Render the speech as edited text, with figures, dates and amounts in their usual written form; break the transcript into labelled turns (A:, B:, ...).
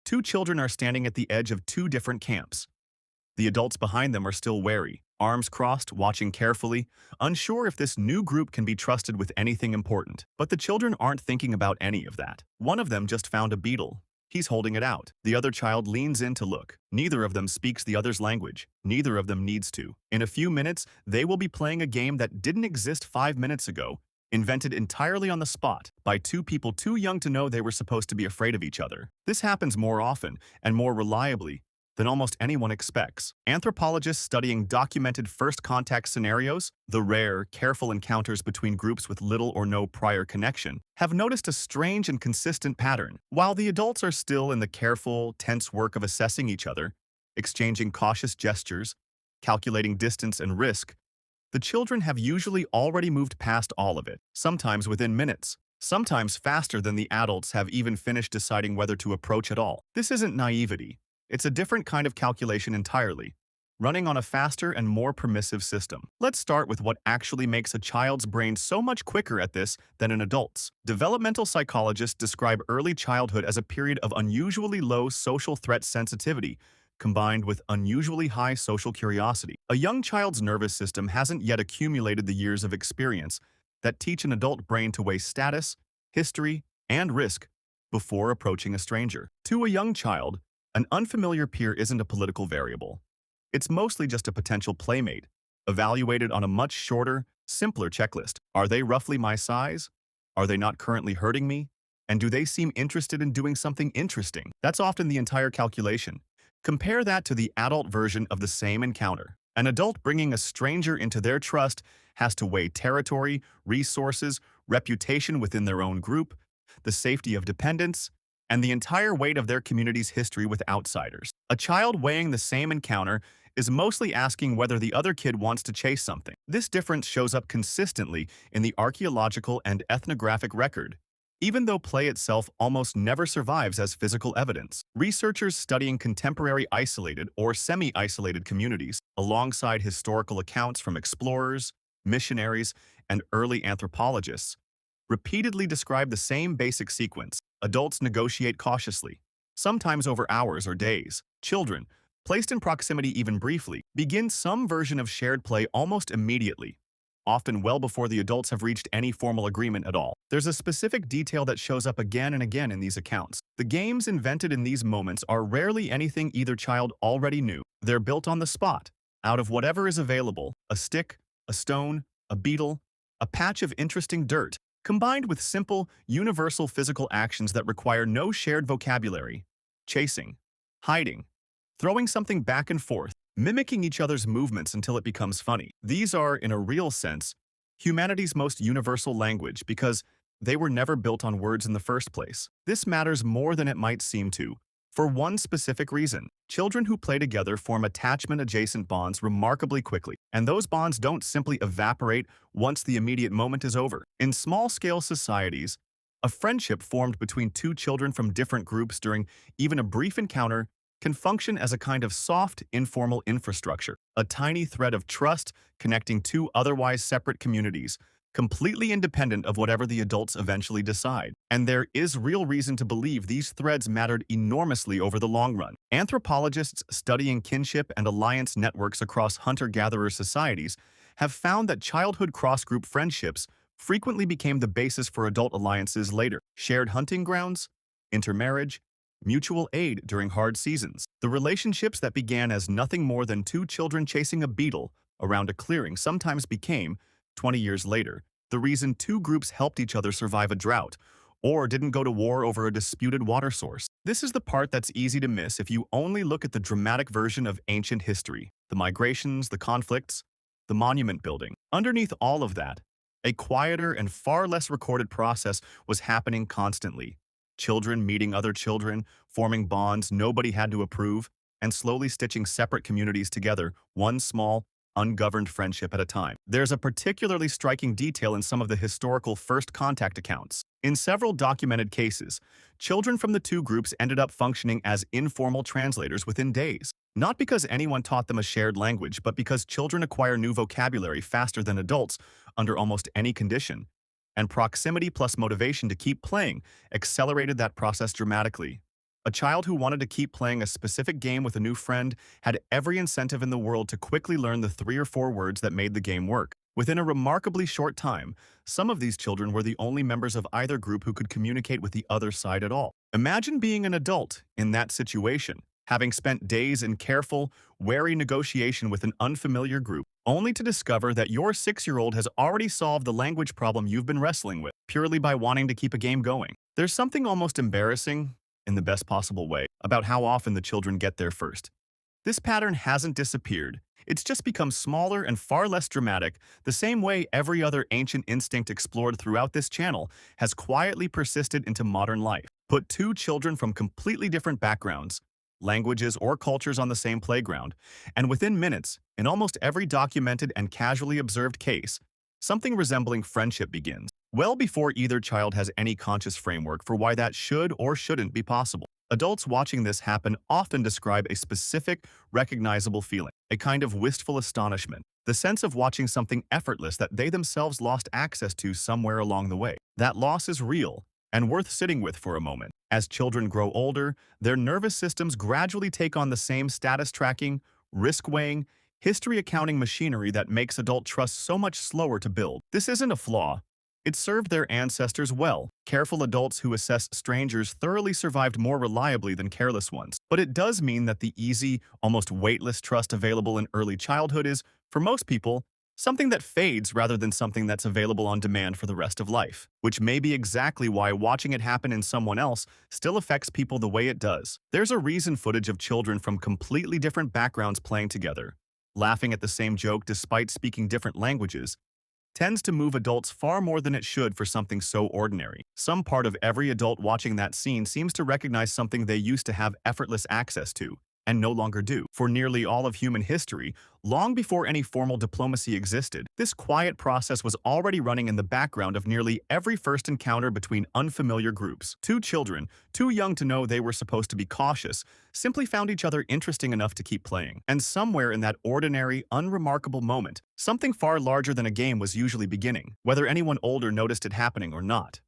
A: Two children are standing at the edge of two different camps. The adults behind them are still wary, arms crossed, watching carefully, unsure if this new group can be trusted with anything important. But the children aren't thinking about any of that. One of them just found a beetle. He's holding it out. The other child leans in to look. Neither of them speaks the other's language. Neither of them needs to. In a few minutes, they will be playing a game that didn't exist 5 minutes ago, invented entirely on the spot by two people too young to know they were supposed to be afraid of each other. This happens more often and more reliably than almost anyone expects. Anthropologists studying documented first contact scenarios, the rare, careful encounters between groups with little or no prior connection, have noticed a strange and consistent pattern. While the adults are still in the careful, tense work of assessing each other, exchanging cautious gestures, calculating distance and risk, the children have usually already moved past all of it, sometimes within minutes, sometimes faster than the adults have even finished deciding whether to approach at all. This isn't naivety. It's a different kind of calculation entirely, running on a faster and more permissive system. Let's start with what actually makes a child's brain so much quicker at this than an adult's. Developmental psychologists describe early childhood as a period of unusually low social threat sensitivity, combined with unusually high social curiosity. A young child's nervous system hasn't yet accumulated the years of experience that teach an adult brain to weigh status, history, and risk before approaching a stranger. To a young child, an unfamiliar peer isn't a political variable. It's mostly just a potential playmate, evaluated on a much shorter, simpler checklist. Are they roughly my size? Are they not currently hurting me? And do they seem interested in doing something interesting? That's often the entire calculation. Compare that to the adult version of the same encounter. An adult bringing a stranger into their trust has to weigh territory, resources, reputation within their own group, the safety of dependents, and the entire weight of their community's history with outsiders. A child weighing the same encounter is mostly asking whether the other kid wants to chase something. This difference shows up consistently in the archaeological and ethnographic record, even though play itself almost never survives as physical evidence. Researchers studying contemporary isolated or semi-isolated communities, alongside historical accounts from explorers, missionaries, and early anthropologists, repeatedly describe the same basic sequence. Adults negotiate cautiously, sometimes over hours or days. Children, placed in proximity even briefly, begin some version of shared play almost immediately, often well before the adults have reached any formal agreement at all. There's a specific detail that shows up again and again in these accounts. The games invented in these moments are rarely anything either child already knew. They're built on the spot, out of whatever is available: a stick, a stone, a beetle, a patch of interesting dirt, combined with simple, universal physical actions that require no shared vocabulary: chasing, hiding, throwing something back and forth, mimicking each other's movements until it becomes funny. These are, in a real sense, humanity's most universal language because they were never built on words in the first place. This matters more than it might seem to, for one specific reason. Children who play together form attachment-adjacent bonds remarkably quickly, and those bonds don't simply evaporate once the immediate moment is over. In small-scale societies, a friendship formed between two children from different groups during even a brief encounter can function as a kind of soft, informal infrastructure, a tiny thread of trust connecting two otherwise separate communities, completely independent of whatever the adults eventually decide. And there is real reason to believe these threads mattered enormously over the long run. Anthropologists studying kinship and alliance networks across hunter-gatherer societies have found that childhood cross-group friendships frequently became the basis for adult alliances later. Shared hunting grounds, intermarriage, mutual aid during hard seasons. The relationships that began as nothing more than two children chasing a beetle around a clearing sometimes became, 20 years later, the reason two groups helped each other survive a drought or didn't go to war over a disputed water source. This is the part that's easy to miss if you only look at the dramatic version of ancient history: the migrations, the conflicts, the monument building. Underneath all of that, a quieter and far less recorded process was happening constantly. Children meeting other children, forming bonds nobody had to approve, and slowly stitching separate communities together, one small, ungoverned friendship at a time. There's a particularly striking detail in some of the historical first contact accounts. In several documented cases, children from the two groups ended up functioning as informal translators within days. Not because anyone taught them a shared language, but because children acquire new vocabulary faster than adults under almost any condition. And proximity plus motivation to keep playing accelerated that process dramatically. A child who wanted to keep playing a specific game with a new friend had every incentive in the world to quickly learn the 3 or 4 words that made the game work. Within a remarkably short time, some of these children were the only members of either group who could communicate with the other side at all. Imagine being an adult in that situation, having spent days in careful, wary negotiation with an unfamiliar group, only to discover that your 6-year-old has already solved the language problem you've been wrestling with, purely by wanting to keep a game going. There's something almost embarrassing, in the best possible way, about how often the children get there first. This pattern hasn't disappeared. It's just become smaller and far less dramatic, the same way every other ancient instinct explored throughout this channel has quietly persisted into modern life. Put 2 children from completely different backgrounds, languages, or cultures on the same playground, and within minutes, in almost every documented and casually observed case, something resembling friendship begins, well before either child has any conscious framework for why that should or shouldn't be possible. Adults watching this happen often describe a specific, recognizable feeling, a kind of wistful astonishment, the sense of watching something effortless that they themselves lost access to somewhere along the way. That loss is real and worth sitting with for a moment. As children grow older, their nervous systems gradually take on the same status tracking, risk weighing, history accounting machinery that makes adult trust so much slower to build. This isn't a flaw. It served their ancestors well. Careful adults who assess strangers thoroughly survived more reliably than careless ones. But it does mean that the easy, almost weightless trust available in early childhood is, for most people, something that fades rather than something that's available on demand for the rest of life. Which may be exactly why watching it happen in someone else still affects people the way it does. There's a reason footage of children from completely different backgrounds playing together, laughing at the same joke despite speaking different languages, tends to move adults far more than it should for something so ordinary. Some part of every adult watching that scene seems to recognize something they used to have effortless access to, and no longer do. For nearly all of human history, long before any formal diplomacy existed, this quiet process was already running in the background of nearly every first encounter between unfamiliar groups. 2 children, too young to know they were supposed to be cautious, simply found each other interesting enough to keep playing. And somewhere in that ordinary, unremarkable moment, something far larger than a game was usually beginning, whether anyone older noticed it happening or not.